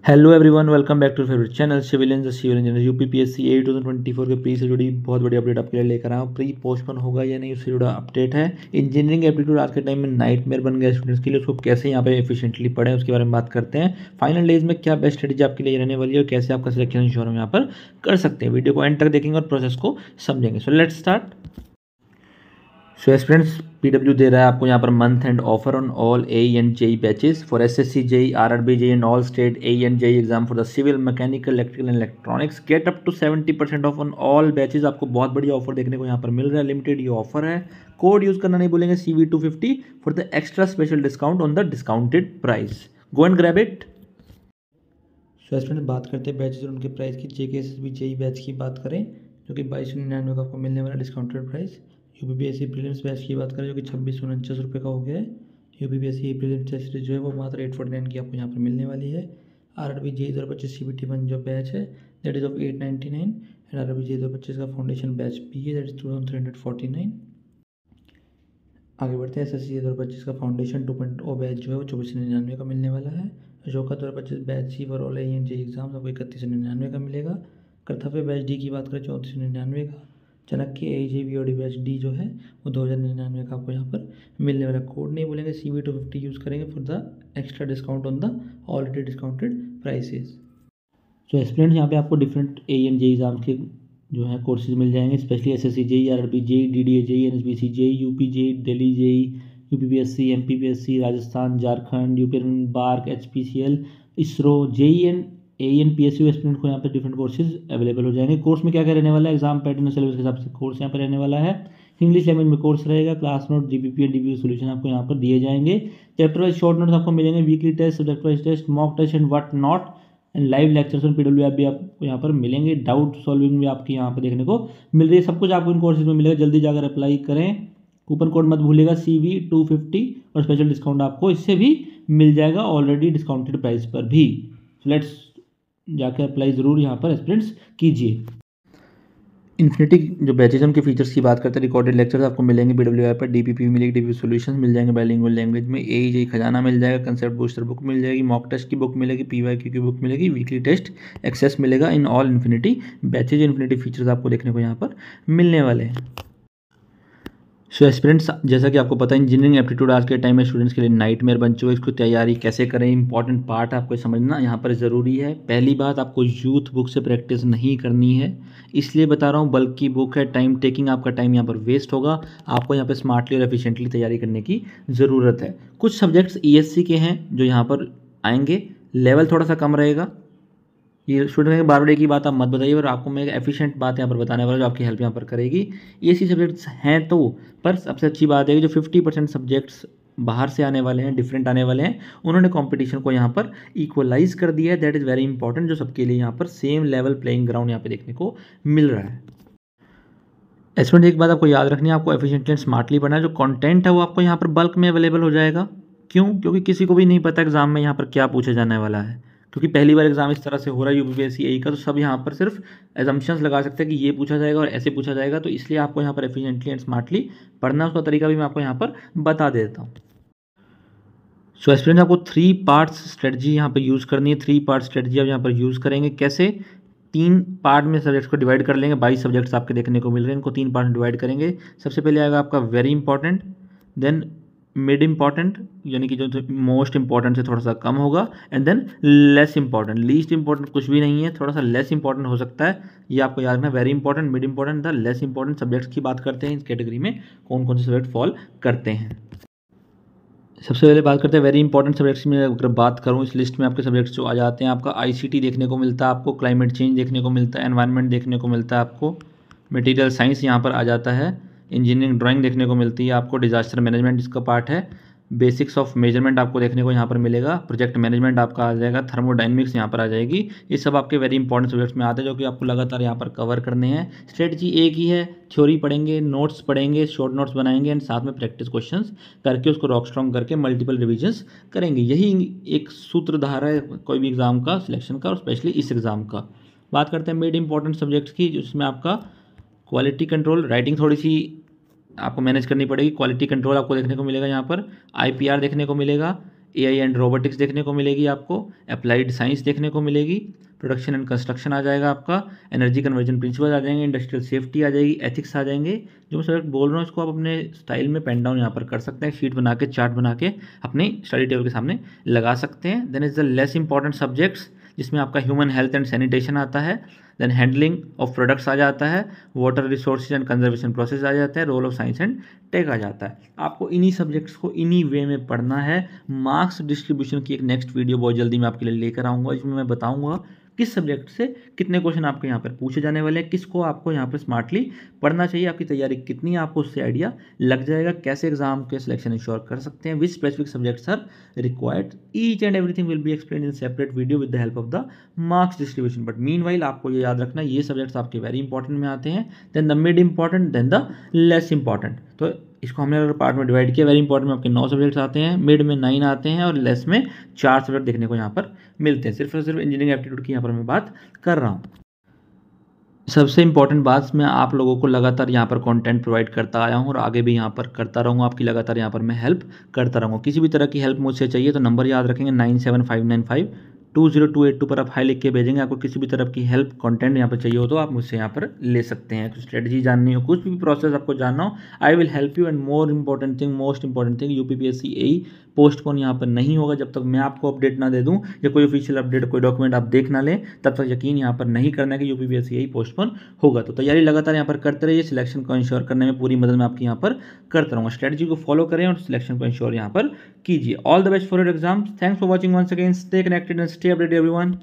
Hello everyone, welcome back to favourite channel civil engineer UPPSC 2024 के pre से जुड़ी बहुत बड़ी अपडेट आपके लिए लेकर आया हूँ। प्री पोस्टपोन होगा या नहीं उससे जुड़ा अपडेट है। इंजीनियरिंग एप्टीट्यूड आज के टाइम में नाइटमेयर बन गया स्टूडेंट्स के लिए। उसको कैसे यहाँ पे एफिशिएंटली पढ़ें उसके बारे में बात करते हैं। फाइनल डेज में क्या बेस्ट स्ट्रेटेजी आपके लिए रहने वाली है और कैसे आपका सिलेक्शन इंश्योर हम यहाँ पर कर सकते हैं। वीडियो को एंड तक देखेंगे और प्रोसेस को समझेंगे। So let's start. So aspirants PW दे रहा है आपको यहाँ पर month end offer on all A and JE batches for SSC JE, RRB JE and all state A and JE exam for the civil, mechanical, electrical and electronics. Get up to 70% off on all batches. आपको बहुत बढ़िया offer देखने को यहाँ पर मिल रहा है। Limited ये ऑफर है। कोड यूज करना नहीं भूलेंगे CV250 for the extra special discount on the discounted price. Go and grab it. So student बात करते हैं बैचेस और उनके प्राइस की। JKSSB जेई बैच की बात करें जो कि 2299 का आपको मिलने वाला discounted price. UPPSC prelims batch की बात करें जो कि 2649 रुपये का हो गया है। यूपीपीएससी प्रीलिम्स टेस्ट सीरीज जो है वो मात्र 849 की आपको यहाँ पर मिलने वाली है। आरआरबी जेई 2025 CBT1 जो बैच है that is of 899 and RRB JE 2025 का फाउंडेशन बैच भी है दैट इज 2349। आगे बढ़ते हैं। SSC 2025 का फाउंडेशन 2.0 बैच जो है वो 2499 का मिलने वाला है। Ashoka 2025 batch see for all N J exams आपको 3199 का मिलेगा। कर्तव्य बैच डी की बात करें 3499 का। चाणक्य AJBOD बैच डी जो है वो 2099 का आपको यहाँ पर मिलने वाला। कोड नहीं बोलेंगे, CV250 यूज़ करेंगे for the extra discount on the already discounted prices. So students यहाँ पे आपको डिफरेंट एन जे एग्जाम के जो है कोर्सेज मिल जाएंगे, specially SSC JE, RRB JE, DDA JE, NSBC JE, UP JE, Delhi JE, UPPSC, MPPSC, Rajasthan, Jharkhand, यूपीएन, BARC, HPCL, ISRO, JE and ANPSU student को यहाँ पे डिफरेंट कोर्सेज अवेलेबल हो जाएंगे। कोर्स में क्या क्या रहने वाला है, एग्जाम पैटर्न और सिलेबस के हिसाब से कोर्स यहाँ पर रहने वाला है। इंग्लिश लैंग्वेज में कोर्स रहेगा। Class note, GPP and DPP solution आपको यहाँ पर दिए जाएंगे। चैप्टर वाइज शॉर्ट नोट्स आपको मिलेंगे, weekly test, subject wise test, mock test and what not and live lectures और PWF भी आपको यहाँ पर मिलेंगे। डाउट सॉल्विंग भी आपकी यहाँ पर देखने को मिल रही है। सब कुछ आपको इन कोर्सेज में मिलेगा। जल्दी जाकर अप्लाई करें। कूपन कोड मत भूलिएगा CV250 और स्पेशल डिस्काउंट आपको इससे भी मिल जाएगा ऑलरेडी डिस्काउंटेड प्राइस पर भी। लेट्स जाकर अप्लाई ज़रूर यहाँ पर स्टूडेंट्स कीजिए। इन्फिनिटी जो बैचेज उनके फीचर्स की बात करते हैं, रिकॉर्डेड लेक्चर्स आपको मिलेंगे PWI पर, DPP मिलेगी, DPP सॉल्यूशंस मिल जाएंगे बाइलिंगुअल लैंग्वेज में, AEJ खजाना मिल जाएगा, कंसेप्ट बूस्टर बुक मिल जाएगी, मॉक टेस्ट की बुक मिलेगी, PYQ की बुक मिलेगी, वीकली टेस्ट एक्सेस मिलेगा in all infinity batches. Infinity features आपको देखने को यहाँ पर मिलने वाले हैं। सो एस्पिरेंट्स जैसा कि आपको पता है इंजीनियरिंग एप्टीट्यूड आज के टाइम में स्टूडेंट्स के लिए नाइटमेयर बन चुका है। इसको तैयारी कैसे करें, इंपॉर्टेंट पार्ट आपको समझना यहाँ पर ज़रूरी है। पहली बात, आपको यूथ बुक से प्रैक्टिस नहीं करनी है, इसलिए बता रहा हूँ। बल्क की बुक है, टाइम टेकिंग, आपका टाइम यहाँ पर वेस्ट होगा। आपको यहाँ पर स्मार्टली और एफिशिएंटली तैयारी करने की ज़रूरत है। कुछ सब्जेक्ट्स ESC के हैं जो यहाँ पर आएंगे, लेवल थोड़ा सा कम रहेगा। ये स्टूडेंट के बार बार एक ही बात आप मत बताइए, और आपको मैं एक एफिशिएंट बात यहाँ पर बताने वाला जो आपकी हेल्प यहाँ पर करेगी। ESC सब्जेक्ट्स हैं तो, पर सबसे अच्छी बात है कि जो 50% सब्जेक्ट्स बाहर से आने वाले हैं, डिफरेंट आने वाले हैं, उन्होंने कंपटीशन को यहाँ पर इक्वलाइज कर दिया है। दैट इज़ वेरी इंपॉर्टेंट, जो सबके लिए यहाँ पर सेम लेवल प्लेइंग ग्राउंड यहाँ पे देखने को मिल रहा है। स्टूडेंट एक बात आपको याद रखनी है, आपको एफिशिएंटली एंड स्मार्टली पढ़ना है। जो कंटेंट है वो आपको यहाँ पर बल्क में अवेलेबल हो जाएगा। क्यों? क्योंकि किसी को भी नहीं पता एग्जाम में यहाँ पर क्या पूछा जाने वाला है, क्योंकि पहली बार एग्जाम इस तरह से हो रहा है यूपीपीएससी का, तो सब यहाँ पर सिर्फ एजम्पशंस लगा सकते हैं कि ये पूछा जाएगा और ऐसे पूछा जाएगा। तो इसलिए आपको यहाँ पर एफिशिएंटली एंड स्मार्टली पढ़ना, उसका तरीका भी मैं आपको यहाँ पर बता देता हूँ। सो एस्पिरेंट्स आपको 3 पार्ट्स स्ट्रेटजी यहाँ पर यूज़ करनी है। 3 पार्ट स्ट्रेटजी आप यहाँ पर यूज़ करेंगे। कैसे? 3 पार्ट में सब्जेक्ट्स को डिवाइड कर लेंगे। 22 सब्जेक्ट्स आपके देखने को मिल रहे हैं, इनको 3 पार्ट में डिवाइड करेंगे। सबसे पहले आएगा आपका very important, then mid important यानी कि जो मोस्ट इंपॉर्टेंट से थोड़ा सा कम होगा, and than less important. Least important कुछ भी नहीं है, थोड़ा सा लेस इंपॉर्टेंट हो सकता है। ये आपको याद रखना, very important, mid important, the less important subjects की बात करते हैं। इस कैटेगरी में कौन कौन से सब्जेक्ट फॉल करते हैं। सबसे पहले बात करते हैं वेरी इंपॉर्टेंट सब्जेक्ट्स में। अगर बात करूँ इस लिस्ट में आपके सब्जेक्ट्स जो आ जाते हैं, आपका ICT देखने को मिलता है, आपको क्लाइमेट चेंज देखने को मिलता है, एनवायरनमेंट देखने को मिलता है, आपको मटेरियल साइंस यहाँ पर आ जाता है, इंजीनियरिंग ड्राइंग देखने को मिलती है, आपको डिजास्टर मैनेजमेंट इसका पार्ट है, बेसिक्स ऑफ मेजरमेंट आपको देखने को यहाँ पर मिलेगा, प्रोजेक्ट मैनेजमेंट आपका आ जाएगा, थर्मोडायनेमिक्स यहाँ पर आ जाएगी। ये सब आपके वेरी इंपॉर्टेंट सब्जेक्ट्स में आते हैं जो कि आपको लगातार यहाँ पर कवर करने हैं। स्ट्रेटजी एक ही है, थ्योरी पढ़ेंगे, नोट्स पढ़ेंगे, शॉर्ट नोट्स बनाएंगे एंड साथ में प्रैक्टिस क्वेश्चंस करके उसको रॉक स्ट्रॉन्ग करके मल्टीपल रिविजन्स करेंगे। यही एक सूत्रधार है कोई भी एग्जाम का सिलेक्शन का, और स्पेशली इस एग्जाम का। बात करते हैं मिड इंपॉर्टेंट सब्जेक्ट्स की, जिसमें आपका क्वालिटी कंट्रोल, राइटिंग थोड़ी सी आपको मैनेज करनी पड़ेगी। क्वालिटी कंट्रोल आपको देखने को मिलेगा यहाँ पर, IPR देखने को मिलेगा, AI एंड रोबोटिक्स देखने को मिलेगी, आपको अप्लाइड साइंस देखने को मिलेगी, प्रोडक्शन एंड कंस्ट्रक्शन आ जाएगा आपका, एनर्जी कन्वर्जन प्रिंसिपल आ जाएंगे, इंडस्ट्रियल सेफ्टी आ जाएगी, एथिक्स आ जाएंगे। जो मैं सब्जेक्ट बोल रहा हूँ इसको आप अपने स्टाइल में पेन डाउन यहाँ पर कर सकते हैं, शीट बना के, चार्ट बना के अपनी स्टडी टेबल के सामने लगा सकते हैं। Then is the less important subjects, जिसमें आपका ह्यूमन हेल्थ एंड सैनिटेशन आता है, देन हैंडलिंग ऑफ प्रोडक्ट्स आ जाता है, water resources and conservation process आ जाता है, role of science and tech आ जाता है। आपको इन्हीं सब्जेक्ट्स को इन्हीं वे में पढ़ना है। मार्क्स डिस्ट्रीब्यूशन की एक नेक्स्ट वीडियो बहुत जल्दी मैं आपके लिए लेकर आऊँगा, जिसमें मैं बताऊँगा किस सब्जेक्ट से कितने क्वेश्चन आपके यहाँ पर पूछे जाने वाले हैं, किसको आपको यहाँ पर स्मार्टली पढ़ना चाहिए, आपकी तैयारी कितनी है, आपको उससे आइडिया लग जाएगा, कैसे एग्जाम के सिलेक्शन इंश्योर कर सकते हैं, which specific subjects are required, each and everything will be explain in separate video with the help of the marks distribution. But meanwhile आपको ये याद रखना, ये सब्जेक्ट्स आपके वेरी इंपॉर्टेंट में आते हैं, then the mid important, then the less important. तो इसको हमने अगर पार्ट में डिवाइड किया, वेरी इंपॉर्टेंट में आपके 9 सब्जेक्ट्स आते हैं, मिड में 9 आते हैं और लेस में 4 सब्जेक्ट देखने को यहाँ पर मिलते हैं। सिर्फ और सिर्फ इंजीनियरिंग एप्टीट्यूड की यहाँ पर मैं बात कर रहा हूँ। सबसे इंपॉर्टेंट बात, मैं आप लोगों को लगातार यहाँ पर कंटेंट प्रोवाइड करता आया हूँ और आगे भी यहाँ पर करता रहूँगा, आपकी लगातार यहाँ पर मैं हेल्प करता रहूँगा। किसी भी तरह की हेल्प मुझसे चाहिए तो नंबर याद रखेंगे 9759520282 पर आप हाई लिख के भेजेंगे। आपको किसी भी तरह की हेल्प, कंटेंट यहाँ पर चाहिए हो तो आप मुझसे यहाँ पर ले सकते हैं। कुछ स्ट्रेटजी जाननी हो, कुछ भी प्रोसेस आपको जानना हो, I will help you. And most important thing, UPPSC AE postpone यहाँ पर नहीं होगा जब तक मैं आपको अपडेट ना दे दूं, या कोई ऑफिशियल अपडेट, कोई डॉक्यूमेंट आप देख ना लें, तब तक यकीन यहाँ पर नहीं करना है कि यूपीपीएससी यही पोस्टपोन होगा। तो तैयारी लगातार यहाँ पर करते रहिए, सिलेक्शन को इंश्योर करने में पूरी मदद मैं आपकी यहाँ पर करता रहूँगा। स्ट्रेटजी को फॉलो करें और सिलेक्शन को इंश्योर यहाँ पर कीजिए। All the best for your exams. Thanks for watching once again. Stay connected and stay updated everyone.